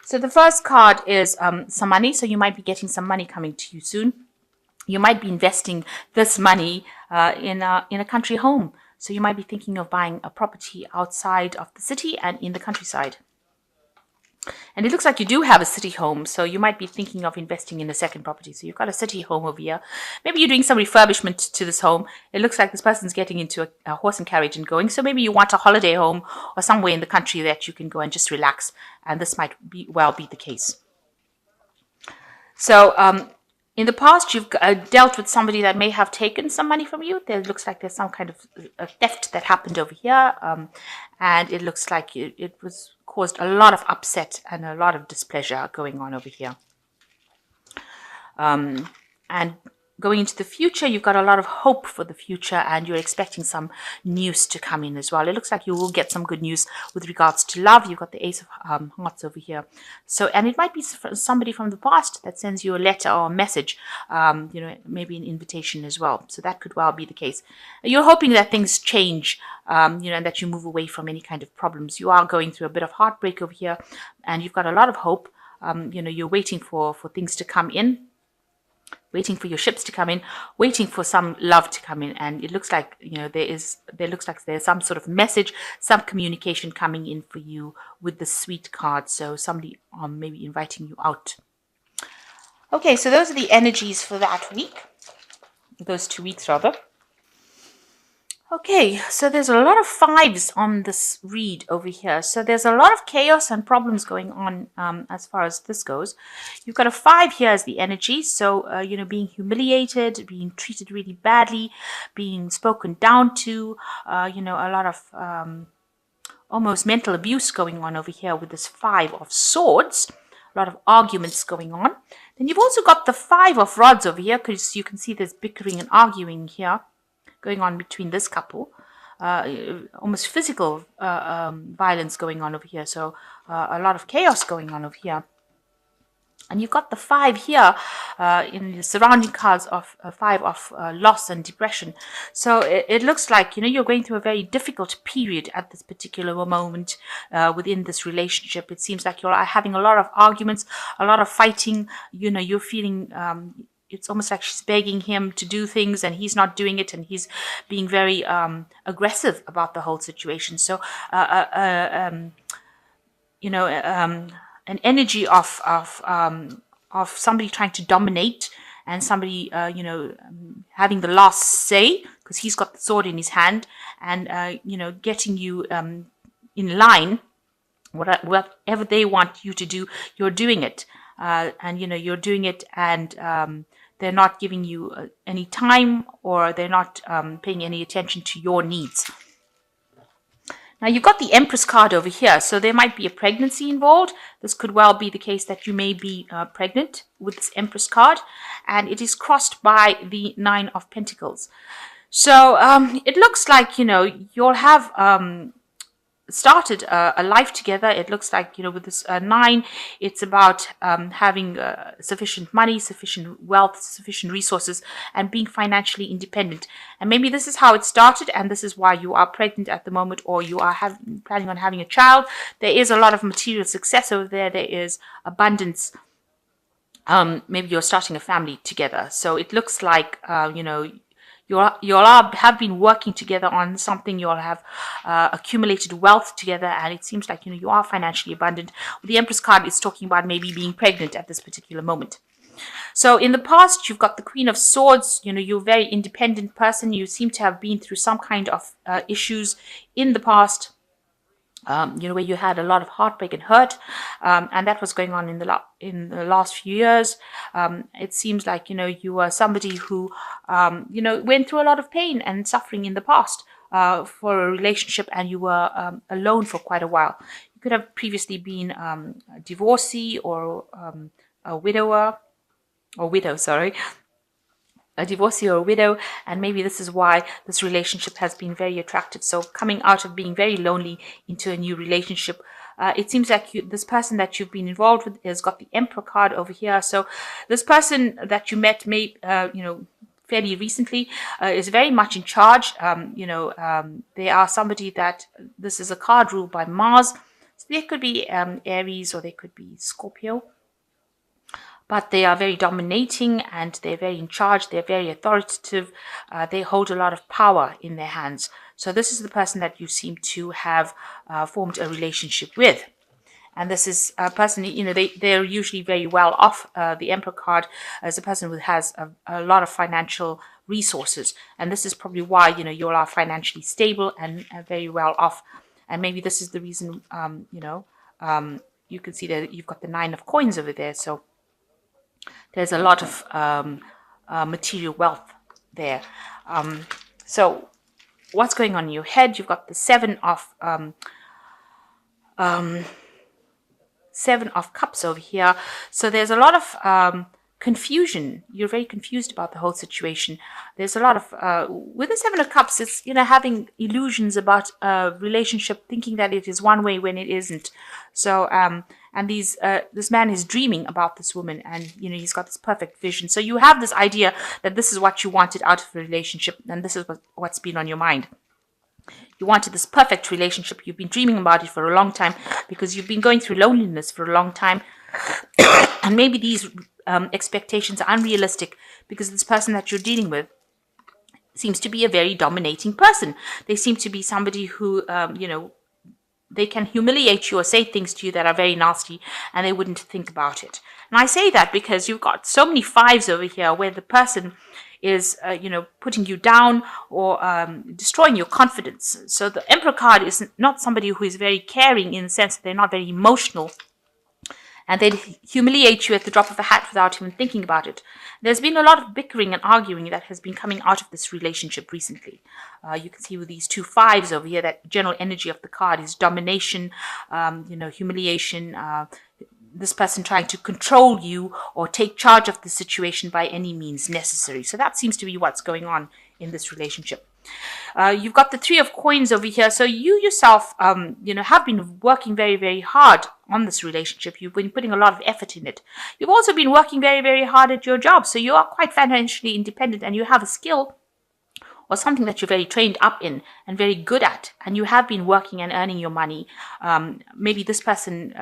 So the first card is some money. So you might be getting some money coming to you soon. You might be investing this money in a country home. So you might be thinking of buying a property outside of the city and in the countryside. And it looks like you do have a city home, so you might be thinking of investing in a second property. So you've got a city home over here. Maybe you're doing some refurbishment to this home. It looks like this person's getting into a horse and carriage and going. So maybe you want a holiday home or somewhere in the country that you can go and just relax. And this might be the case. So in the past, you've dealt with somebody that may have taken some money from you. There looks like there's some kind of theft that happened over here. And it looks like it was caused a lot of upset and a lot of displeasure going on over here. And going into the future, you've got a lot of hope for the future and you're expecting some news to come in as well. It looks like you will get some good news with regards to love. You've got the Ace of Hearts over here. So, and it might be somebody from the past that sends you a letter or a message, maybe an invitation as well. So that could well be the case. You're hoping that things change, and that you move away from any kind of problems. You are going through a bit of heartbreak over here and you've got a lot of hope. You're waiting for things to come in. Waiting for your ships to come in, waiting for some love to come in, and it looks like there's some sort of message, some communication coming in for you with the Sweet card. So somebody maybe inviting you out. Okay, so those are the energies for that week, those 2 weeks rather. Okay, so there's a lot of 5s on this read over here. So there's a lot of chaos and problems going on as far as this goes. You've got a 5 here as the energy. So, being humiliated, being treated really badly, being spoken down to, a lot of almost mental abuse going on over here with this 5 of Swords. A lot of arguments going on. Then you've also got the 5 of Rods over here because you can see there's bickering and arguing here going on between this couple, almost physical violence going on over here. So a lot of chaos going on over here. And you've got the 5 here in the surrounding cards of 5 of loss and depression. So it looks like, you're going through a very difficult period at this particular moment within this relationship. It seems like you're having a lot of arguments, a lot of fighting. You're feeling it's almost like she's begging him to do things and he's not doing it, and he's being very aggressive about the whole situation. So, an energy of somebody trying to dominate and somebody, having the last say because he's got the sword in his hand and, getting you in line. Whatever they want you to do, you're doing it. And you're doing it, and they're not giving you any time, or they're not paying any attention to your needs. Now you've got the Empress card over here, so there might be a pregnancy involved. This could well be the case that you may be pregnant with this Empress card, and it is crossed by the 9 of Pentacles. So it looks like you'll have started a life together. It looks like, with this 9, it's about having sufficient money, sufficient wealth, sufficient resources, and being financially independent. And maybe this is how it started, and this is why you are pregnant at the moment, or you are planning on having a child. There is a lot of material success over there. There is abundance. Maybe you're starting a family together. So it looks like, you'll have been working together on something. You'll have accumulated wealth together, and it seems like you are financially abundant. The Empress card is talking about maybe being pregnant at this particular moment. So in the past, you've got the Queen of Swords. You're a very independent person. You seem to have been through some kind of issues in the past. Where you had a lot of heartbreak and hurt, and that was going on in the last few years. It seems like you were somebody who went through a lot of pain and suffering in the past for a relationship, and you were alone for quite a while. You could have previously been a divorcee or a widow, a divorcee or a widow, and maybe this is why this relationship has been very attractive. So coming out of being very lonely into a new relationship, it seems like this person that you've been involved with has got the Emperor card over here. So this person that you met may, fairly recently is very much in charge. They are somebody that, this is a card ruled by Mars. They could be Aries or they could be Scorpio. But they are very dominating and they're very in charge. They're very authoritative. They hold a lot of power in their hands. So this is the person that you seem to have formed a relationship with. And this is a person, they're usually very well off. The Emperor card is a person who has a lot of financial resources. And this is probably why, you all are financially stable and very well off. And maybe this is the reason, you can see that you've got the 9 of coins over there. So there's a lot of material wealth there. So what's going on in your head? You've got the 7 of Cups over here. So there's a lot of confusion. You're very confused about the whole situation. There's a lot of, with the 7 of Cups, it's, having illusions about a relationship, thinking that it is one way when it isn't. So, and this man is dreaming about this woman and, he's got this perfect vision. So you have this idea that this is what you wanted out of a relationship and this is what's been on your mind. You wanted this perfect relationship. You've been dreaming about it for a long time because you've been going through loneliness for a long time. And maybe these expectations are unrealistic because this person that you're dealing with seems to be a very dominating person. They seem to be somebody who, they can humiliate you or say things to you that are very nasty and they wouldn't think about it. And I say that because you've got so many 5s over here where the person is, putting you down or destroying your confidence. So the Emperor card is not somebody who is very caring in the sense that they're not very emotional. And they'd humiliate you at the drop of a hat without even thinking about it. There's been a lot of bickering and arguing that has been coming out of this relationship recently. You can see with these 2 5s over here, that general energy of the card is domination, humiliation, this person trying to control you or take charge of the situation by any means necessary. So that seems to be what's going on in this relationship. You've got the 3 of coins over here. So you yourself, have been working very, very hard on this relationship. You've been putting a lot of effort in it. You've also been working very, very hard at your job. So you are quite financially independent and you have a skill or something that you're very trained up in and very good at. And you have been working and earning your money. Maybe this person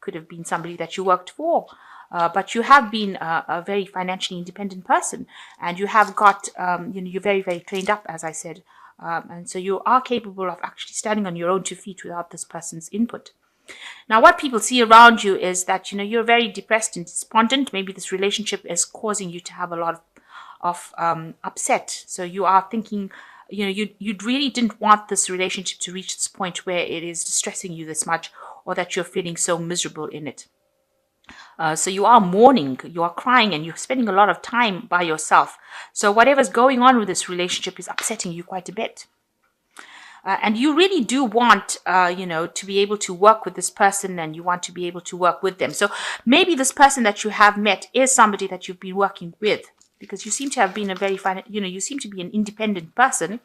could have been somebody that you worked for. But you have been a very financially independent person and you have got, you're very, very trained up, as I said. And so you are capable of actually standing on your own 2 feet without this person's input. Now, what people see around you is that, you're very depressed and despondent. Maybe this relationship is causing you to have a lot of upset. So you are thinking, you really didn't want this relationship to reach this point where it is distressing you this much or that you're feeling so miserable in it. So you are mourning, you are crying, and you're spending a lot of time by yourself. So whatever's going on with this relationship is upsetting you quite a bit. And you really do want, to be able to work with this person and you want to be able to work with them. So maybe this person that you have met is somebody that you've been working with because you seem to have been you seem to be an independent person.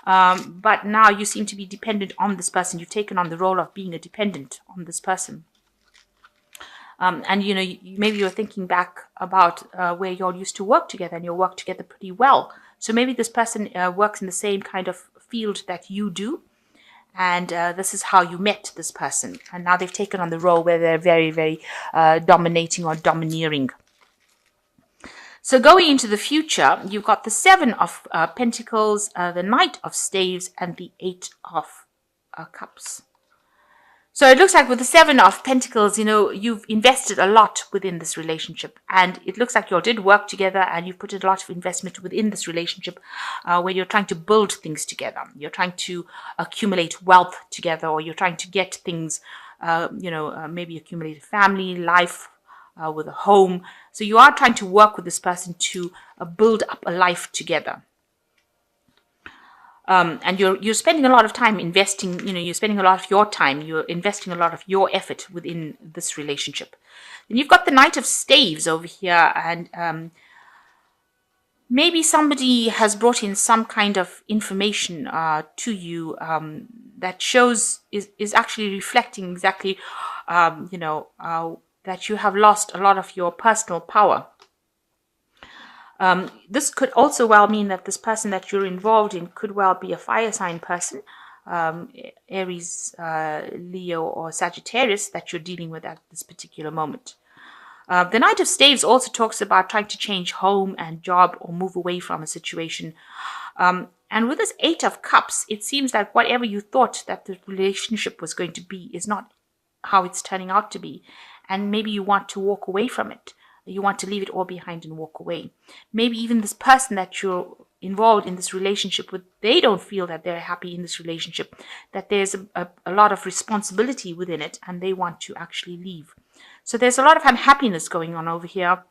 But now you seem to be dependent on this person. You've taken on the role of being a dependent on this person. And, maybe you're thinking back about where you all used to work together and you work together pretty well. So maybe this person works in the same kind of field that you do. And this is how you met this person. And now they've taken on the role where they're very, very dominating or domineering. So going into the future, you've got the 7 of Pentacles, the Knight of Staves, and the 8 of Cups. So it looks like with the 7 of Pentacles, you've invested a lot within this relationship. And it looks like you all did work together and you've put a lot of investment within this relationship where you're trying to build things together. You're trying to accumulate wealth together or you're trying to get things, maybe accumulate a family, life with a home. So you are trying to work with this person to build up a life together. And you're spending a lot of time investing, you're spending a lot of your time, you're investing a lot of your effort within this relationship. Then you've got the Knight of Staves over here, and maybe somebody has brought in some kind of information to you that shows, is actually reflecting exactly, that you have lost a lot of your personal power. This could also well mean that this person that you're involved in could well be a fire sign person. Aries, Leo, or Sagittarius that you're dealing with at this particular moment. The Knight of Staves also talks about trying to change home and job or move away from a situation. And with this Eight of Cups, it seems like whatever you thought that the relationship was going to be is not how it's turning out to be. And maybe you want to walk away from it. You want to leave it all behind and walk away. Maybe even this person that you're involved in this relationship with, they don't feel that they're happy in this relationship, that there's a lot of responsibility within it, and they want to actually leave. So there's a lot of unhappiness going on over here.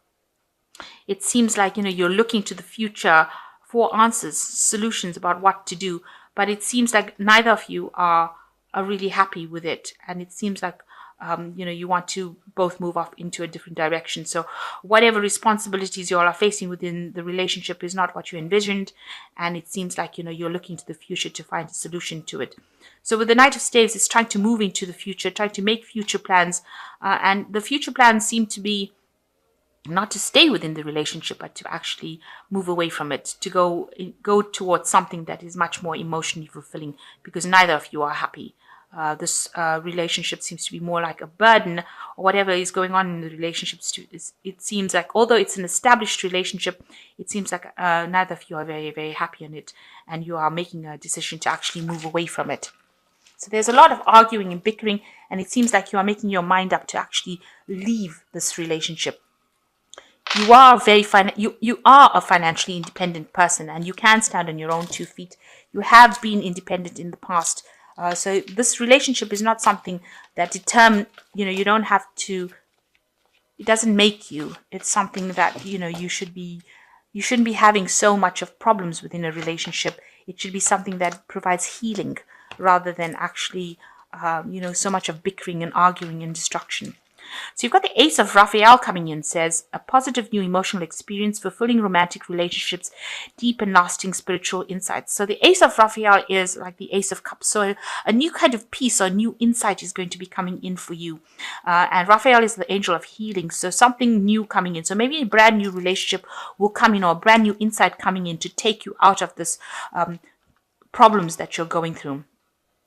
It seems like, you're looking to the future for answers, solutions about what to do, but it seems like neither of you are really happy with it. And it seems like, you want to both move off into a different direction. So whatever responsibilities you all are facing within the relationship is not what you envisioned. And it seems like, you're looking to the future to find a solution to it. So with the Knight of Staves, it's trying to move into the future, trying to make future plans. And the future plans seem to be not to stay within the relationship, but to actually move away from it, to go towards something that is much more emotionally fulfilling, because neither of you are happy. This relationship seems to be more like a burden, or whatever is going on in the relationship. It seems like, although it's an established relationship, it seems like neither of you are very, very happy in it, and you are making a decision to actually move away from it. So there's a lot of arguing and bickering, and it seems like you are making your mind up to actually leave this relationship. You are you are a financially independent person, and you can stand on your own 2 feet. You have been independent in the past. So this relationship is not something that you don't have to, it doesn't make you. It's something that, you shouldn't be having so much of problems within a relationship. It should be something that provides healing rather than actually, so much of bickering and arguing and destruction. So you've got the Ace of Raphael coming in, says, a positive new emotional experience, fulfilling romantic relationships, deep and lasting spiritual insights. So the Ace of Raphael is like the Ace of Cups. So a new kind of peace or new insight is going to be coming in for you. And Raphael is the angel of healing. So something new coming in. So maybe a brand new relationship will come in, or a brand new insight coming in to take you out of this problems that you're going through.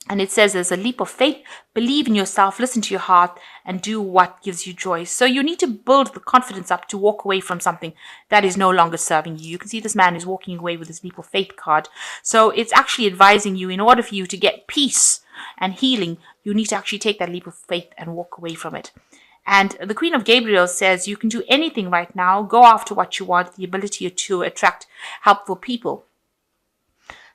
And it says there's a leap of faith, believe in yourself, listen to your heart, and do what gives you joy. So you need to build the confidence up to walk away from something that is no longer serving you. You can see this man is walking away with his leap of faith card. So it's actually advising you, in order for you to get peace and healing, you need to actually take that leap of faith and walk away from it. And the Queen of Gabriel says you can do anything right now. Go after what you want, the ability to attract helpful people.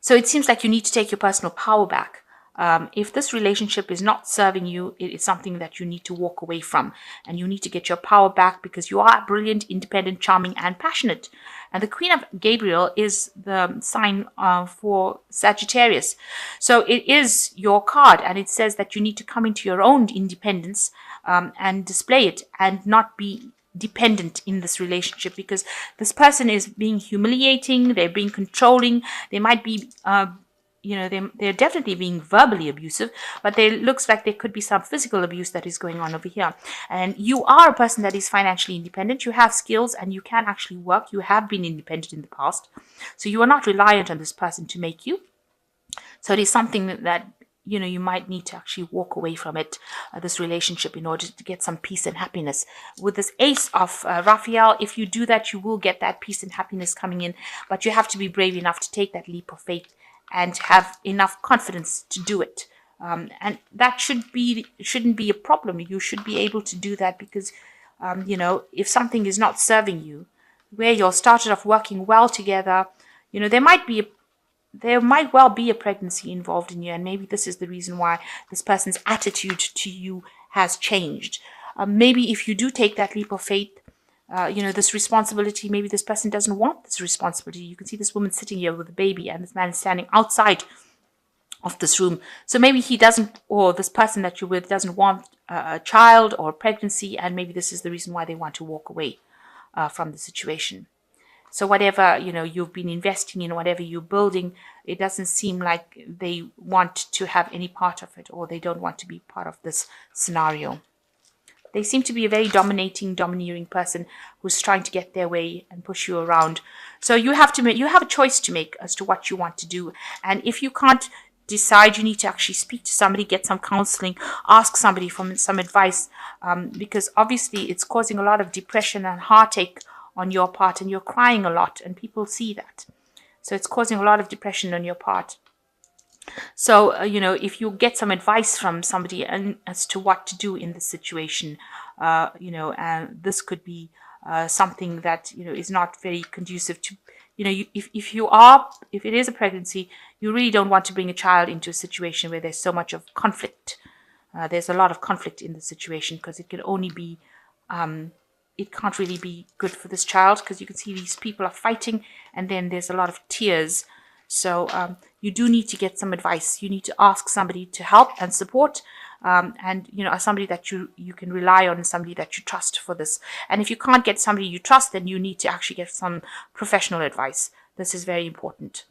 So it seems like you need to take your personal power back. If this relationship is not serving you, it is something that you need to walk away from, and you need to get your power back, because you are brilliant, independent, charming, and passionate. And the Queen of Gabriel is the sign for Sagittarius. So it is your card, and it says that you need to come into your own independence and display it, and not be dependent in this relationship, because this person is being humiliating, they're being controlling, they might be they're definitely being verbally abusive, but it looks like there could be some physical abuse that is going on over here. And you are a person that is financially independent. You have skills and you can actually work. You have been independent in the past. So you are not reliant on this person to make you. So it is something that you might need to actually walk away from it, this relationship, in order to get some peace and happiness. With this Ace of Raphael, if you do that, you will get that peace and happiness coming in, but you have to be brave enough to take that leap of faith and have enough confidence to do it. And that shouldn't be a problem. You should be able to do that, because, if something is not serving you, where you started off working well together, there might well be a pregnancy involved in you, and maybe this is the reason why this person's attitude to you has changed. Maybe if you do take that leap of faith, this responsibility, maybe this person doesn't want this responsibility. You can see this woman sitting here with a baby, and this man is standing outside of this room. So maybe he doesn't, or this person that you're with doesn't want a child or a pregnancy, and maybe this is the reason why they want to walk away from the situation. So whatever, you've been investing in, whatever you're building, it doesn't seem like they want to have any part of it, or they don't want to be part of this scenario. They seem to be a very domineering person who's trying to get their way and push you around. So you have a choice to make as to what you want to do. And if you can't decide, you need to actually speak to somebody, get some counseling, ask somebody for some advice, because obviously it's causing a lot of depression and heartache on your part, and you're crying a lot, and people see that. So it's causing a lot of depression on your part. So, if you get some advice from somebody and as to what to do in this situation, and this could be something that, is not very conducive to, if it is a pregnancy, you really don't want to bring a child into a situation where there's so much of conflict. There's a lot of conflict in the situation, because it can only be, it can't really be good for this child, because you can see these people are fighting, and then there's a lot of tears. So you do need to get some advice. You need to ask somebody to help and support, and somebody that you can rely on, somebody that you trust for this. And if you can't get somebody you trust, then you need to actually get some professional advice. This is very important.